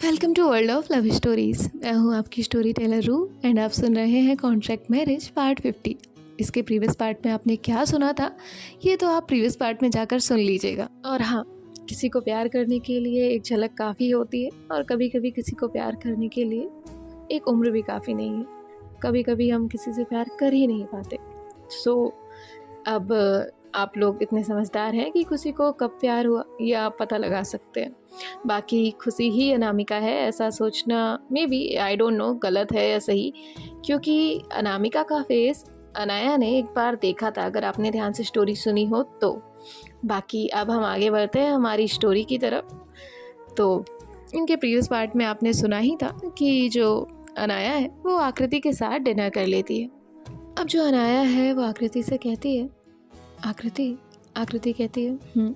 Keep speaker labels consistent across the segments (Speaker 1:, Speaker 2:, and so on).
Speaker 1: Welcome to world of love stories. मैं हूँ आपकी स्टोरी टेलर रू एंड आप सुन रहे हैं कॉन्ट्रैक्ट मैरिज पार्ट 50। इसके प्रीवियस पार्ट में आपने क्या सुना था ये तो आप प्रीवियस पार्ट में जाकर सुन लीजिएगा। और हाँ, किसी को प्यार करने के लिए एक झलक काफ़ी होती है और कभी कभी किसी को प्यार करने के लिए एक उम्र भी काफ़ी नहीं है। कभी कभी हम किसी से प्यार कर ही नहीं पाते। अब आप लोग इतने समझदार हैं कि खुशी को कब प्यार हुआ ये आप पता लगा सकते हैं। बाकी खुशी ही अनामिका है ऐसा सोचना maybe I don't know गलत है या सही, क्योंकि अनामिका का फेस अनाया ने एक बार देखा था, अगर आपने ध्यान से स्टोरी सुनी हो तो। बाकी अब हम आगे बढ़ते हैं हमारी स्टोरी की तरफ। तो इनके प्रीवियस पार्ट में आपने सुना ही था कि जो अनाया है वो आकृति के साथ डिनर कर लेती है। अब जो अनाया है वो आकृति से कहती है, आकृति आकृति कहती है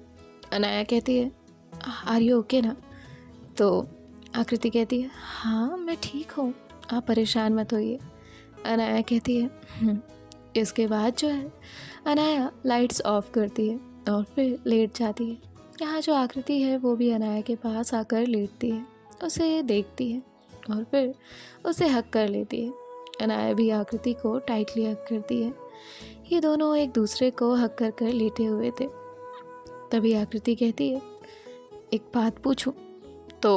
Speaker 1: अनाया कहती है आर यू ओके ना। तो आकृति कहती है हाँ मैं ठीक हूँ, आप परेशान मत होइए। अनाया कहती है इसके बाद जो है अनाया लाइट्स ऑफ करती है और फिर लेट जाती है। यहाँ जो आकृति है वो भी अनाया के पास आकर लेटती है, उसे देखती है और फिर उसे हक कर लेती है। अनाया भी आकृति को टाइटली हक करती है। ये दोनों एक दूसरे को हक कर कर लेटे हुए थे। तभी आकृति कहती है एक बात पूछूं। तो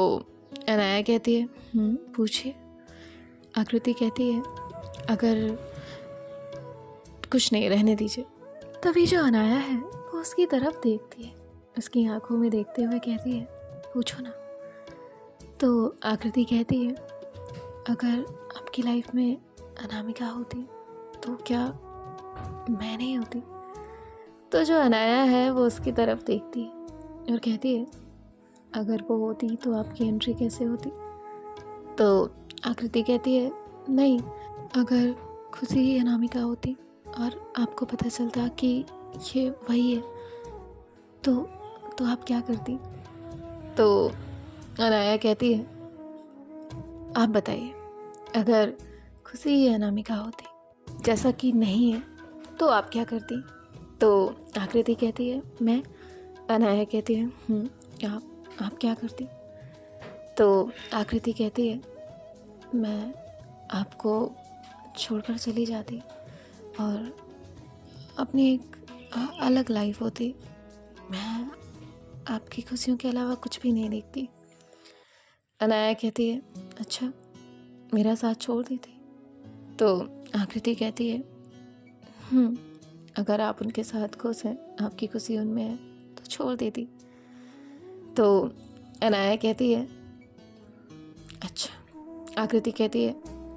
Speaker 1: अनाया कहती है पूछिए। आकृति कहती है अगर कुछ नहीं रहने दीजिए। तभी जो अनाया है वो उसकी तरफ देखती है, उसकी आंखों में देखते हुए कहती है पूछो ना। तो आकृति कहती है अगर आपकी लाइफ में अनामिका होती तो क्या मैं नहीं होती। तो जो अनाया है वो उसकी तरफ देखती है और कहती है अगर वो होती तो आपकी एंट्री कैसे होती। तो आकृति कहती है नहीं, अगर खुशी ही अनामिका होती और आपको पता चलता कि ये वही है तो आप क्या करती। तो अनाया कहती है आप बताइए, अगर खुशी ही अनामिका होती जैसा कि नहीं है तो आप क्या करती। तो आकृति कहती है मैं। अनाया कहती है आप क्या करती। तो आकृति कहती है मैं आपको छोड़कर चली जाती और अपनी एक अलग लाइफ होती। मैं आपकी खुशियों के अलावा कुछ भी नहीं देखती। अनाया कहती है अच्छा मेरा साथ छोड़ देती। तो आकृति कहती है अगर आप उनके साथ खुश हैं, आपकी खुशी उनमें है तो छोड़ देती। तो अनाया कहती है अच्छा। आकृति कहती है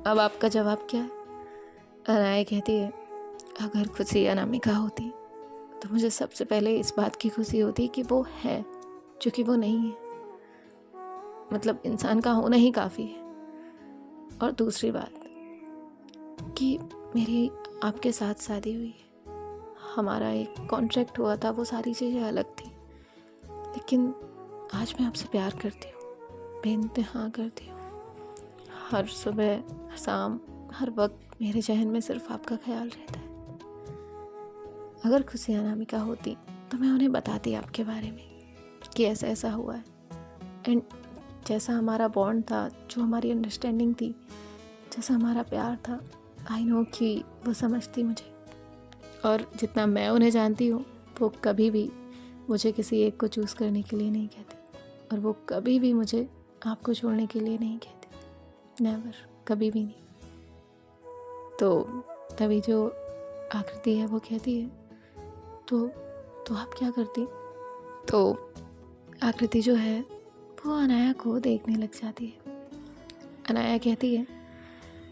Speaker 1: अब आपका जवाब क्या है। अनाया कहती है अगर खुशी अनामिका होती तो मुझे सबसे पहले इस बात की खुशी होती कि वो है, जो कि वो नहीं है। मतलब इंसान का होना ही काफ़ी है। और दूसरी बात कि मेरी आपके साथ शादी हुई है, हमारा एक कॉन्ट्रैक्ट हुआ था, वो सारी चीज़ें अलग थी, लेकिन आज मैं आपसे प्यार करती हूँ, बेइंतहा करती हूँ। हर सुबह शाम हर वक्त मेरे जहन में सिर्फ आपका ख्याल रहता है। अगर खुशी अनामिका होती तो मैं उन्हें बताती आपके बारे में कि ऐसा ऐसा हुआ है, एंड जैसा हमारा बॉन्ड था, जो हमारी अंडरस्टैंडिंग थी, जैसा हमारा प्यार था, आई नो कि वो समझती मुझे। और जितना मैं उन्हें जानती हूँ वो कभी भी मुझे किसी एक को चूज़ करने के लिए नहीं कहती, और वो कभी भी मुझे आपको छोड़ने के लिए नहीं कहती, नेवर, कभी भी नहीं। तो तभी जो आकृति है वो कहती है तो आप क्या करती। तो आकृति जो है वो अनाया को देखने लग जाती है। अनाया कहती है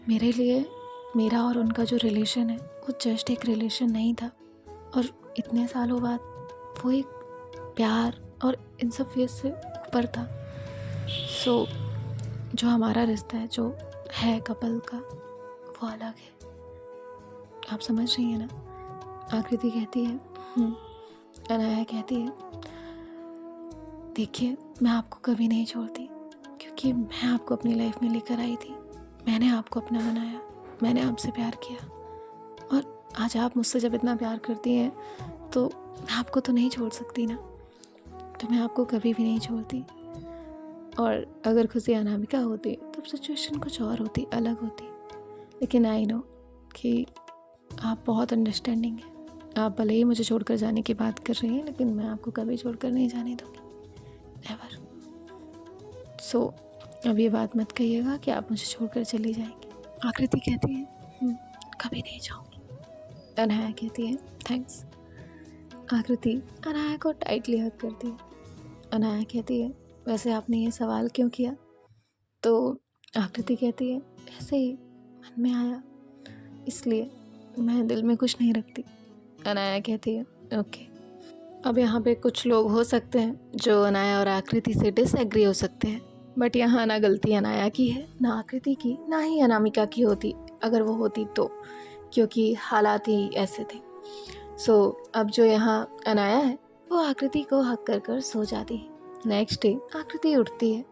Speaker 1: मेरे लिए मेरा और उनका जो रिलेशन है वो जस्ट एक रिलेशन नहीं था, और इतने सालों बाद वो एक प्यार और इन सब फेज से ऊपर था। सो जो हमारा रिश्ता है, जो है कपल का, वो अलग है। आप समझ रही हैं ना। आकृति कहती है अनाया कहती है देखिए मैं आपको कभी नहीं छोड़ती, क्योंकि मैं आपको अपनी लाइफ में लेकर आई थी, मैंने आपको अपना बनाया, मैंने आपसे प्यार किया, और आज आप मुझसे जब इतना प्यार करती हैं तो मैं आपको तो नहीं छोड़ सकती ना। तो मैं आपको कभी भी नहीं छोड़ती। और अगर खुशी अनामिका होती तब सिचुएशन कुछ और होती, अलग होती। लेकिन आई नो कि आप बहुत अंडरस्टैंडिंग हैं। आप भले ही मुझे छोड़कर जाने की बात कर रही हैं, लेकिन मैं आपको कभी छोड़कर नहीं जाने दूँगी, नेवर। सो अब ये बात मत कहिएगा कि आप मुझे छोड़कर चली जाएंगी। आकृति कहती है कभी नहीं जाऊँगी। अनाया कहती है थैंक्स। आकृति अनाया को टाइटली हग करती है। अनाया कहती है वैसे आपने ये सवाल क्यों किया? तो आकृति कहती है ऐसे ही मन में आया, इसलिए मैं दिल में कुछ नहीं रखती। अनाया कहती है ओके। अब यहाँ पे कुछ लोग हो सकते हैं जो अनाया और आकृति से डिसएग्री हो सकते हैं, बट यहाँ ना गलती अनाया की है, ना आकृति की, ना ही अनामिका की होती, अगर वो होती तो, क्योंकि हालात ही ऐसे थे। सो अब जो यहाँ अनाया है वो आकृति को हक कर कर सो जाती है। नेक्स्ट डे आकृति उठती है,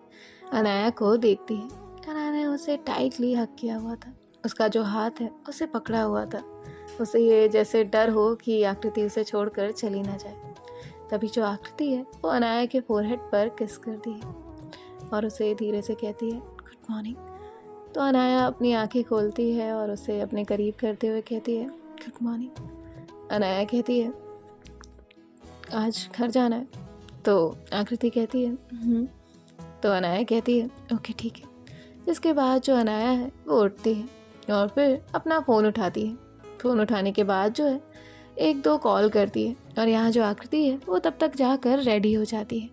Speaker 1: अनाया को देखती है। अनाया ने उसे टाइटली हक किया हुआ था, उसका जो हाथ है उसे पकड़ा हुआ था। उसे ये जैसे डर हो कि आकृति उसे छोड़कर चली ना जाए। तभी जो आकृति है वो अनाया के फोरहेड पर किस करती है और उसे धीरे से कहती है गुड मॉर्निंग। तो अनाया अपनी आंखें खोलती है और उसे अपने करीब करते हुए कहती है गुड मॉर्निंग। अनाया कहती है आज घर जाना है? तो आकृति कहती है तो अनाया कहती है ओके ठीक है। जिसके बाद जो अनाया है वो उठती है और फिर अपना फ़ोन उठाती है। फ़ोन उठाने के बाद जो है 1-2 कॉल करती है और यहाँ जो आकृति है वो तब तक जाकर रेडी हो जाती है।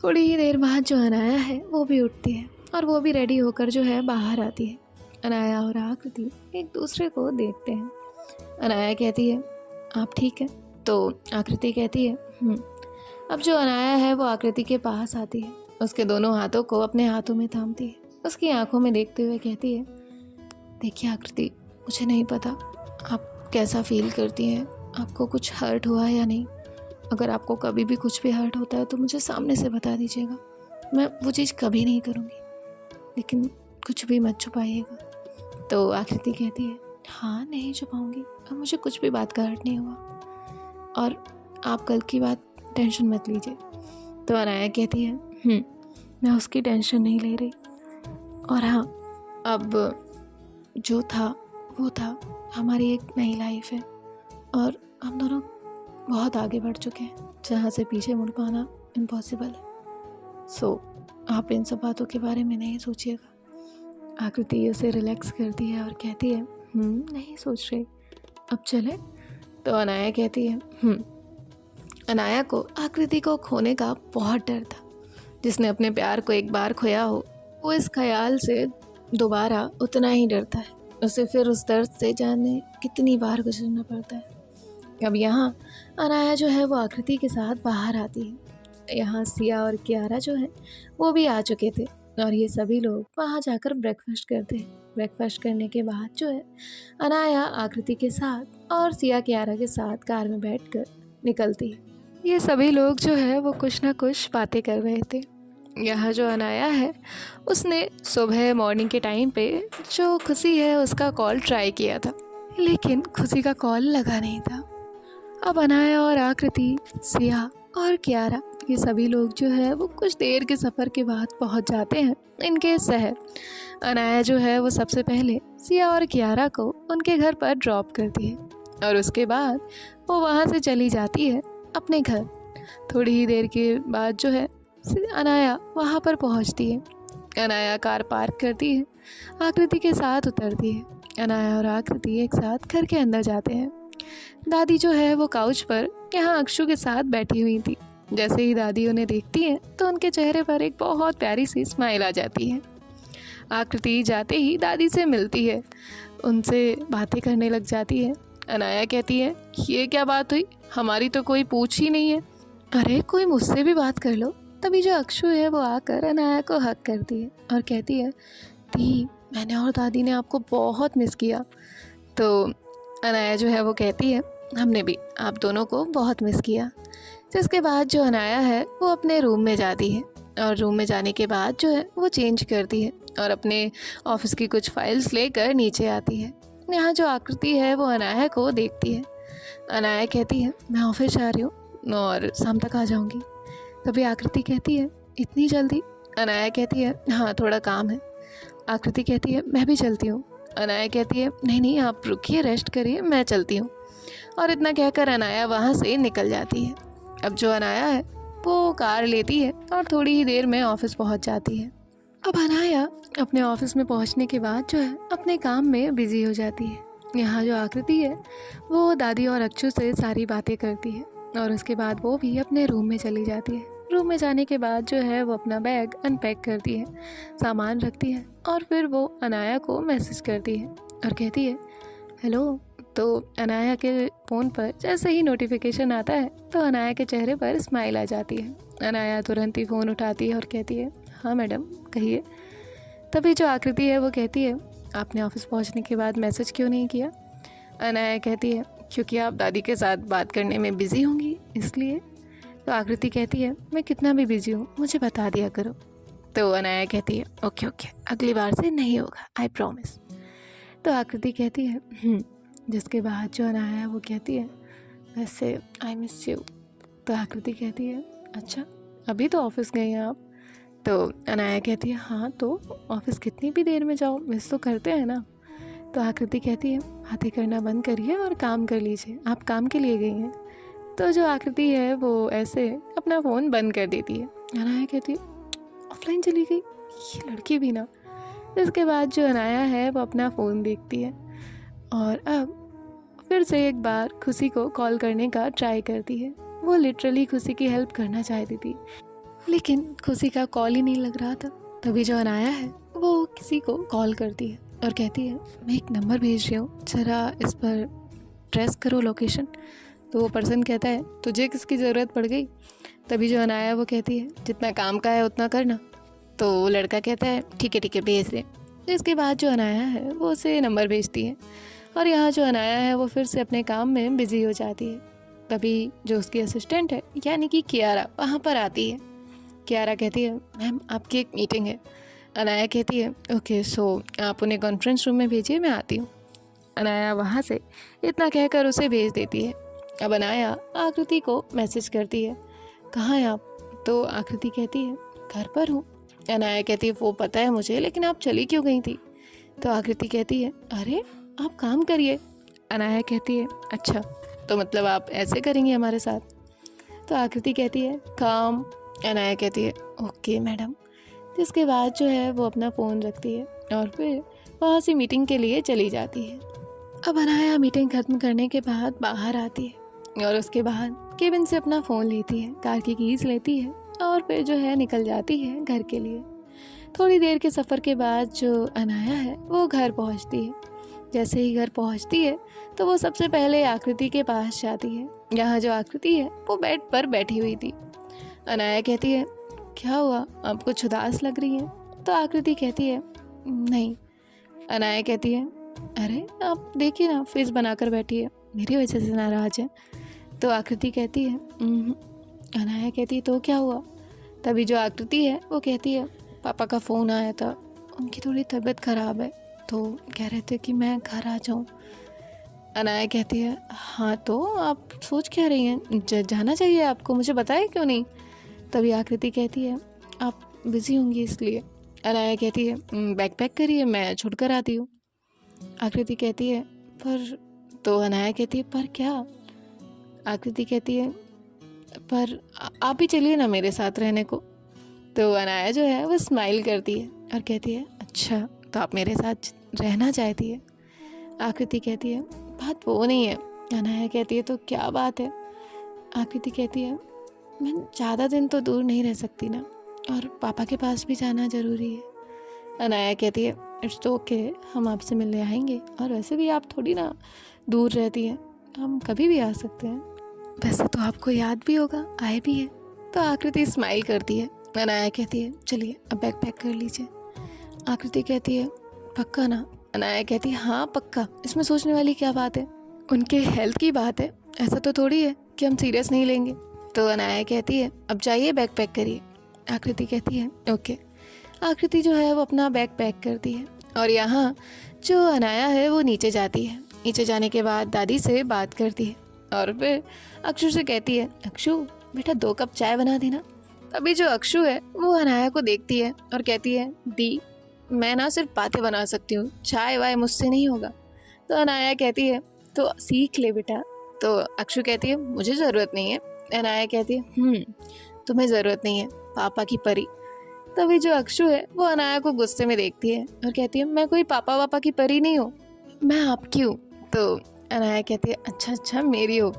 Speaker 1: थोड़ी ही देर बाद जो अनाया है वो भी उठती है और वो भी रेडी होकर जो है बाहर आती है। अनाया और आकृति एक दूसरे को देखते हैं। अनाया कहती है आप ठीक है? तो आकृति कहती है अब जो अनाया है वो आकृति के पास आती है, उसके दोनों हाथों को अपने हाथों में थामती है, उसकी आंखों में देखते हुए कहती है देखिए आकृति, मुझे नहीं पता आप कैसा फील करती हैं, आपको कुछ हर्ट हुआ या नहीं। अगर आपको कभी भी कुछ भी हर्ट होता है तो मुझे सामने से बता दीजिएगा, मैं वो चीज़ कभी नहीं करूँगी, लेकिन कुछ भी मत छुपाइएगा। तो आकृति कहती है हाँ नहीं छुपाऊँगी, अब मुझे कुछ भी बात का हर्ट नहीं हुआ और आप कल की बात टेंशन मत लीजिए। तो अनाया कहती है मैं उसकी टेंशन नहीं ले रही, और हाँ अब जो था वो था, हमारी एक नई लाइफ है और हम दोनों बहुत आगे बढ़ चुके हैं जहाँ से पीछे मुड़ पाना इम्पॉसिबल है। सो आप इन सब बातों के बारे में नहीं सोचिएगा। आकृति उसे रिलैक्स करती है और कहती है नहीं सोच रही, अब चले? तो अनाया कहती है अनाया को आकृति को खोने का बहुत डर था। जिसने अपने प्यार को एक बार खोया हो वो इस ख्याल से दोबारा उतना ही डरता है, उसे फिर उस दर्द से जाने कितनी बार गुजरना पड़ता है। अब यहाँ अनाया जो है वो आकृति के साथ बाहर आती है। यहाँ सिया और कियारा जो है वो भी आ चुके थे और ये सभी लोग वहाँ जाकर ब्रेकफास्ट करते हैं। ब्रेकफास्ट करने के बाद जो है अनाया आकृति के साथ और सिया कियारा के साथ कार में बैठकर निकलती है। ये सभी लोग जो है वो कुछ ना कुछ बातें कर रहे थे। यहाँ जो अनाया है उसने सुबह मॉर्निंग के टाइम पे जो खुशी है उसका कॉल ट्राई किया था, लेकिन खुशी का कॉल लगा नहीं था। अब अनाया और आकृति, सिया और कियारा ये सभी लोग जो है वो कुछ देर के सफ़र के बाद पहुँच जाते हैं इनके शहर। अनाया जो है वो सबसे पहले सिया और कियारा को उनके घर पर ड्रॉप करती है और उसके बाद वो वहाँ से चली जाती है अपने घर। थोड़ी ही देर के बाद जो है अनाया वहाँ पर पहुँचती है। अनाया कार पार्क करती है, आकृति के साथ उतरती है। अनाया और आकृति एक साथ घर के अंदर जाते हैं। दादी जो है वो काउच पर यहाँ अक्षु के साथ बैठी हुई थी। जैसे ही दादी उन्हें देखती है तो उनके चेहरे पर एक बहुत प्यारी सी स्माइल आ जाती है। आकृति जाते ही दादी से मिलती है, उनसे बातें करने लग जाती है। अनाया कहती है ये क्या बात हुई, हमारी तो कोई पूछ ही नहीं है। अरे कोई मुझसे भी बात कर लो। तभी जो अक्षु है वो आकर अनाया को हक करती है और कहती है दी, मैंने और दादी ने आपको बहुत मिस किया। तो अनाया जो है वो कहती है हमने भी आप दोनों को बहुत मिस किया। जिसके बाद जो अनाया है वो अपने रूम में जाती है और रूम में जाने के बाद जो है वो चेंज करती है और अपने ऑफिस की कुछ फाइल्स लेकर नीचे आती है। यहाँ जो आकृति है वो अनाया को देखती है। अनाया कहती है मैं ऑफिस जा रही हूँ और शाम तक आ जाऊँगी। तभी आकृति कहती है इतनी जल्दी? अनाया कहती है हाँ थोड़ा काम है। आकृति कहती है मैं भी चलती हूँ। अनाया कहती है नहीं नहीं आप रुकिए, रेस्ट करिए, मैं चलती हूँ। और इतना कहकर अनाया वहाँ से निकल जाती है। अब जो अनाया है वो कार लेती है और थोड़ी ही देर में ऑफिस पहुँच जाती है। अब अनाया अपने ऑफिस में पहुँचने के बाद जो है अपने काम में बिजी हो जाती है। यहाँ जो आकृति है वो दादी और अक्षु से सारी बातें करती है और उसके बाद वो भी अपने रूम में चली जाती है। रूम में जाने के बाद जो है वो अपना बैग अनपैक करती है, सामान रखती है और फिर वो अनाया को मैसेज करती है और कहती है हेलो। तो अनाया के फ़ोन पर जैसे ही नोटिफिकेशन आता है तो अनाया के चेहरे पर स्माइल आ जाती है। अनाया तुरंत ही फ़ोन उठाती है और कहती है हाँ मैडम कहिए। तभी जो आकृति है वो कहती है आपने ऑफिस पहुंचने के बाद मैसेज क्यों नहीं किया। अनाया कहती है क्योंकि आप दादी के साथ बात करने में बिज़ी होंगी इसलिए। तो आकृति कहती है मैं कितना भी बिजी हूँ मुझे बता दिया करो। तो अनाया कहती है ओके ओके अगली बार से नहीं होगा, आई प्रॉमिस। तो आकृति कहती है जिसके बाद जो अनाया है वो कहती है वैसे आई मिस यू। तो आकृति कहती है अच्छा अभी तो ऑफिस गए हैं आप। तो अनाया कहती है हाँ तो ऑफिस कितनी भी देर में जाओ मिस तो करते हैं ना। तो आकृति कहती है बातें करना बंद करिए और काम कर लीजिए, आप काम के लिए गई हैं। तो जो आकृति है वो ऐसे अपना फ़ोन बंद कर देती है। अनाया कहती है ऑफलाइन चली गई ये लड़की भी ना। इसके बाद जो अनाया है वो अपना फ़ोन देखती है और अब फिर से एक बार खुशी को कॉल करने का ट्राई करती है। वो लिटरली खुशी की हेल्प करना चाहती थी लेकिन खुशी का कॉल ही नहीं लग रहा था। तभी जो अनाया है वो किसी को कॉल करती है और कहती है मैं एक नंबर भेज रही हूँ, ज़रा इस पर ट्रेस करो लोकेशन। तो वो पर्सन कहता है तुझे किसकी ज़रूरत पड़ गई। तभी जो अनाया है वो कहती है जितना काम का है उतना करना। तो वो लड़का कहता है ठीक है भेज दे। इसके बाद जो अनाया है वो उसे नंबर भेजती है और यहाँ जो अनाया है वो फिर से अपने काम में बिज़ी हो जाती है। तभी जो उसकी असिस्टेंट है यानी कि कियारा वहाँ पर आती है। कियारा कहती है मैम आपकी एक मीटिंग है। अनाया कहती है ओके सो आप उन्हें कॉन्फ्रेंस रूम में भेजिए, मैं आती हूँ। अनाया वहाँ से इतना कहकर उसे भेज देती है। अब अनाया आकृति को मैसेज करती है कहाँ हैं आप। तो आकृति कहती है घर पर हूँ। अनाया कहती है वो पता है मुझे लेकिन आप चली क्यों गई थी। तो आकृति कहती है अरे आप काम करिए। अनाया कहती है अच्छा तो मतलब आप ऐसे करेंगी हमारे साथ। तो आकृति कहती है काम। अनाया कहती है ओके मैडम। जिसके बाद जो है वो अपना फ़ोन रखती है और फिर वहाँ से मीटिंग के लिए चली जाती है। अब अनाया मीटिंग ख़त्म करने के बाद बाहर आती है और उसके बाद केबिन से अपना फ़ोन लेती है, कार की कीज़ लेती है और फिर जो है निकल जाती है घर के लिए। थोड़ी देर के सफ़र के बाद जो अनाया है वो घर पहुँचती है। जैसे ही घर पहुँचती है तो वो सबसे पहले आकृति के पास जाती है। यहाँ जो आकृति है वो बेड पर बैठी हुई थी। अनाया कहती है क्या हुआ, आप कुछ उदास लग रही हैं। तो आकृति कहती है नहीं। अनाया कहती है अरे आप देखिए ना फेस बनाकर बैठी है, मेरी वजह से नाराज़ है। तो आकृति कहती है अनाया कहती है तो क्या हुआ। तभी जो आकृति है वो कहती है पापा का फ़ोन आया था, उनकी थोड़ी तबीयत ख़राब है तो कह रहे थे कि मैं घर आ जाऊँ। अनाया कहती है हाँ तो आप सोच क्या रही हैं, जाना चाहिए आपको, मुझे बताया क्यों नहीं। तभी आकृति कहती है आप बिज़ी होंगी इसलिए। अनाया कहती है बैग पैक करिए, मैं छुड़ कर आती हूँ। आकृति कहती है पर। तो अनाया कहती है पर क्या। आकृति कहती है पर आप ही चलिए ना मेरे साथ रहने को। तो अनाया जो है वो स्माइल करती है और कहती है अच्छा तो आप मेरे साथ रहना चाहती है। आकृति कहती है बात वो नहीं है। अनाया कहती है तो क्या बात है। आकृति कहती है मैं ज़्यादा दिन तो दूर नहीं रह सकती ना, और पापा के पास भी जाना ज़रूरी है। अनाया कहती है इट्स ओके, हम आपसे मिलने आएंगे, और वैसे भी आप थोड़ी ना दूर रहती हैं, हम कभी भी आ सकते हैं। वैसे तो आपको याद भी होगा, आए भी है। तो आकृति स्माइल करती है। अनाया कहती है चलिए अब बैग पैक कर लीजिए। आकृति कहती है पक्का ना। अनाया कहती है हाँ पक्का, इसमें सोचने वाली क्या बात है, उनके हेल्थ की बात है, ऐसा तो थोड़ी है कि हम सीरियस नहीं लेंगे। तो अनाया कहती है अब जाइए बैग पैक करिए। आकृति कहती है ओके। आकृति जो है वो अपना बैग पैक करती है और यहाँ जो अनाया है वो नीचे जाती है। नीचे जाने के बाद दादी से बात करती है और फिर अक्षु से कहती है अक्षु बेटा 2 कप चाय बना देना। तभी जो अक्षु है वो अनाया को देखती है और कहती है, दी मैं ना सिर्फ बातें बना सकती हूँ, चाय वाय मुझसे नहीं होगा। तो अनाया कहती है, तो सीख ले बेटा। तो अक्षु कहती है, मुझे ज़रूरत नहीं है। अनाया कहती है, तुम्हें ज़रूरत नहीं है, पापा की परी। तभी जो अक्षु है वो अनाया को गुस्से में देखती है और कहती है, मैं कोई पापा वापा की परी नहीं हूँ, मैं आपकी हूँ। तो अनाया कहती है, अच्छा मेरी हो।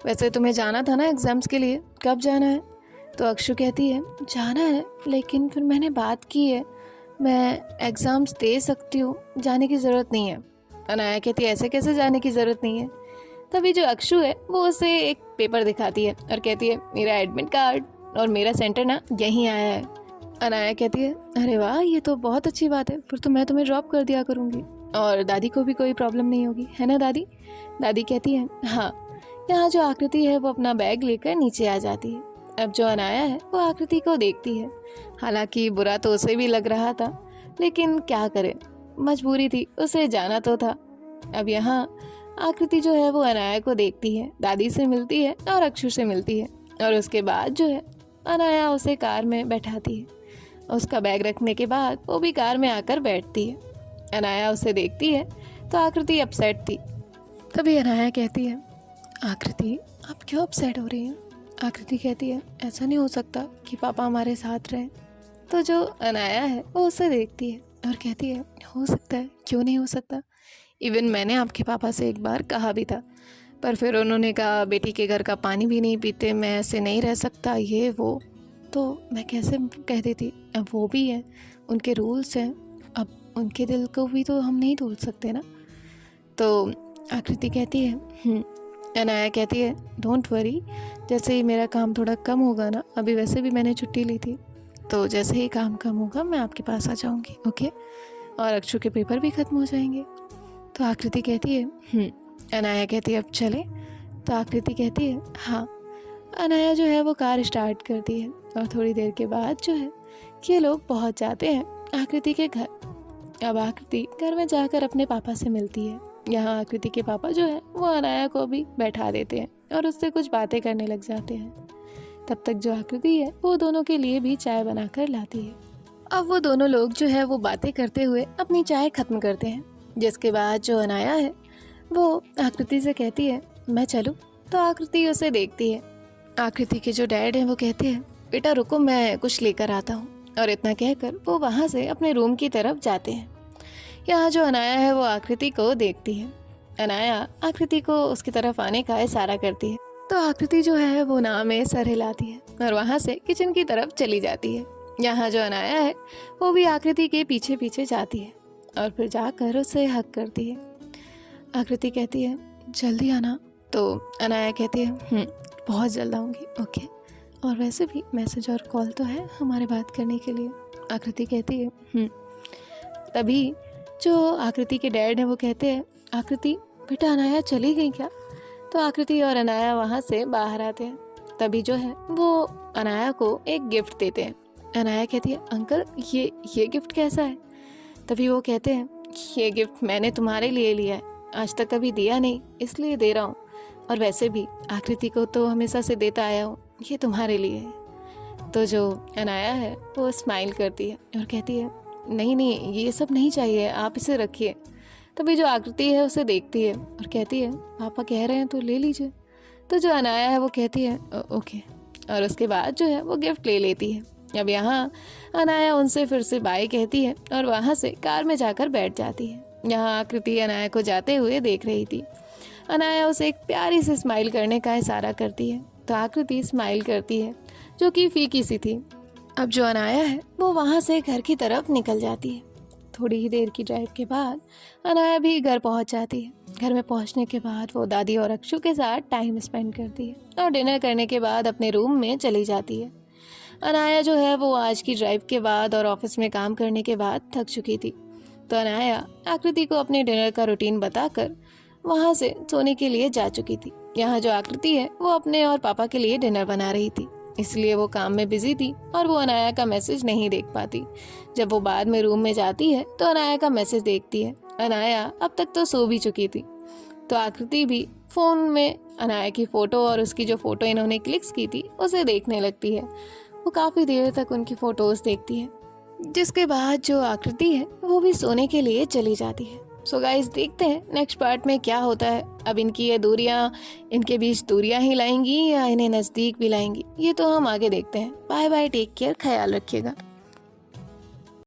Speaker 1: वैसे तुम्हें जाना था ना एग्ज़ाम्स के लिए, कब जाना है? तो अक्षु कहती है, जाना है, लेकिन फिर मैंने बात की है, मैं एग्ज़ाम्स दे सकती हूँ, जाने की ज़रूरत नहीं है। अनाया कहती है, ऐसे कैसे जाने की ज़रूरत नहीं है? तभी जो अक्षु है वो उसे एक पेपर दिखाती है और कहती है, मेरा एडमिट कार्ड और मेरा सेंटर ना यहीं आया है। अनाया कहती है, अरे वाह, ये तो बहुत अच्छी बात है, फिर तो मैं तुम्हें ड्रॉप कर दिया करूँगी और दादी को भी कोई प्रॉब्लम नहीं होगी, है ना दादी? दादी कहती है, हाँ। यहाँ जो आकृति है वो अपना बैग लेकर नीचे आ जाती है। अब जो अनाया है वो आकृति को देखती है। हालांकि बुरा तो उसे भी लग रहा था, लेकिन क्या करे, मजबूरी थी, उसे जाना तो था। अब यहाँ आकृति जो है वो अनाया को देखती है, दादी से मिलती है और अक्षु से मिलती है, और उसके बाद जो है अनाया उसे कार में बैठाती है। उसका बैग रखने के बाद वो भी कार में आकर बैठती है। अनाया उसे देखती है तो आकृति अपसेट थी। तभी अनाया कहती है, आकृति आप क्यों अपसेट हो रही हैं? आकृति कहती है, ऐसा नहीं हो सकता कि पापा हमारे साथ रहें। तो जो अनाया है वो उसे देखती है और कहती है, हो सकता है, क्यों नहीं हो सकता। इवन मैंने आपके पापा से एक बार कहा भी था, पर फिर उन्होंने कहा बेटी के घर का पानी भी नहीं पीते, मैं ऐसे नहीं रह सकता, ये वो। तो मैं कैसे कह देती, अब वो भी है, उनके रूल्स हैं, अब उनके दिल को भी तो हम नहीं तोड़ सकते ना। तो आकृति कहती है, अनाया कहती है, डोंट वरी, जैसे ही मेरा काम थोड़ा कम होगा ना, अभी वैसे भी मैंने छुट्टी ली थी, तो जैसे ही काम कम होगा मैं आपके पास आ जाऊंगी, ओके? और अक्षु के पेपर भी ख़त्म हो जाएंगे। तो आकृति कहती है, अनाया कहती है, अब चले? तो आकृति कहती है, हाँ। अनाया जो है वो कार स्टार्ट करती है और थोड़ी देर के बाद जो है ये लोग पहुंच जाते हैं आकृति के घर। अब आकृति घर में जाकर अपने पापा से मिलती है। यहाँ आकृति के पापा जो है वो अनाया को भी बैठा देते हैं और उससे कुछ बातें करने लग जाते हैं। तब तक जो आकृति है वो दोनों के लिए भी चाय बनाकर लाती है। अब वो दोनों लोग जो है वो बातें करते हुए अपनी चाय ख़त्म करते हैं, जिसके बाद जो अनाया है वो आकृति से कहती है, मैं चलूँ? तो आकृति उसे देखती है। आकृति के जो डैड हैं वो कहते हैं, बेटा रुको, मैं कुछ लेकर आता हूँ। और इतना कहकर वो वहाँ से अपने रूम की तरफ जाते हैं। यहाँ जो अनाया है वो आकृति को देखती है। अनाया आकृति को उसकी तरफ आने का इशारा करती है, तो आकृति जो है वो ना में सर हिलाती है और वहाँ से किचन की तरफ चली जाती है। यहाँ जो अनाया है वो भी आकृति के पीछे पीछे जाती है और फिर जाकर उसे हक करती है। आकृति कहती है, जल्दी आना। तो अनाया कहती है, बहुत जल्द आऊँगी, ओके? और वैसे भी मैसेज और कॉल तो है हमारे बात करने के लिए। आकृति कहती है, तभी जो आकृति के डैड हैं वो कहते हैं, आकृति बेटा अनाया चली गई क्या? तो आकृति और अनाया वहाँ से बाहर आते हैं। तभी जो है वो अनाया को एक गिफ्ट देते हैं। अनाया कहती है, अंकल ये गिफ्ट कैसा है? तभी वो कहते हैं, ये गिफ्ट मैंने तुम्हारे लिए लिया है, आज तक कभी दिया नहीं, इसलिए दे रहा हूँ, और वैसे भी आकृति को तो हमेशा से देता आया हूँ, ये तुम्हारे लिए है। तो जो अनाया है वो स्माइल करती है और कहती है, नहीं ये सब नहीं चाहिए, आप इसे रखिए। तभी जो आकृति है उसे देखती है और कहती है, पापा कह रहे हैं तो ले लीजिए। तो जो अनाया है वो कहती है, ओके, और उसके बाद जो है वो गिफ्ट ले लेती है। अब यहाँ अनाया उनसे फिर से बाय कहती है और वहाँ से कार में जाकर बैठ जाती है। यहाँ आकृति अनाया को जाते हुए देख रही थी। अनाया उसे एक प्यारी से स्माइल करने का इशारा करती है, तो आकृति स्माइल करती है, जो कि फीकी सी थी। अब जो अनाया है वो वहाँ से घर की तरफ निकल जाती है। थोड़ी ही देर की ड्राइव के बाद अनाया भी घर पहुँच जाती है। घर में पहुँचने के बाद वो दादी और अक्षु के साथ टाइम स्पेंड करती है और डिनर करने के बाद अपने रूम में चली जाती है। अनाया जो है वो आज की ड्राइव के बाद और ऑफिस में काम करने के बाद थक चुकी थी, तो अनाया आकृति को अपने डिनर का रूटीन बताकर वहाँ से सोने के लिए जा चुकी थी। यहाँ जो आकृति है वो अपने और पापा के लिए डिनर बना रही थी, इसलिए वो काम में बिजी थी और वो अनाया का मैसेज नहीं देख पाती। जब वो बाद में रूम में जाती है तो अनाया का मैसेज देखती है। अनाया अब तक तो सो भी चुकी थी, तो आकृति भी फ़ोन में अनाया की फ़ोटो और उसकी जो फ़ोटो इन्होंने क्लिक्स की थी उसे देखने लगती है। वो काफ़ी देर तक उनकी फ़ोटोज़ देखती है, जिसके बाद जो आकृति है वो भी सोने के लिए चली जाती है। सो गाइस, देखते हैं नेक्स्ट पार्ट में क्या होता है। अब इनकी ये दूरियां, इनके बीच दूरियां ही लाएंगी या इन्हें नज़दीक भी लाएंगी, ये तो हम आगे देखते हैं। बाय बाय, टेक केयर, ख्याल रखिएगा।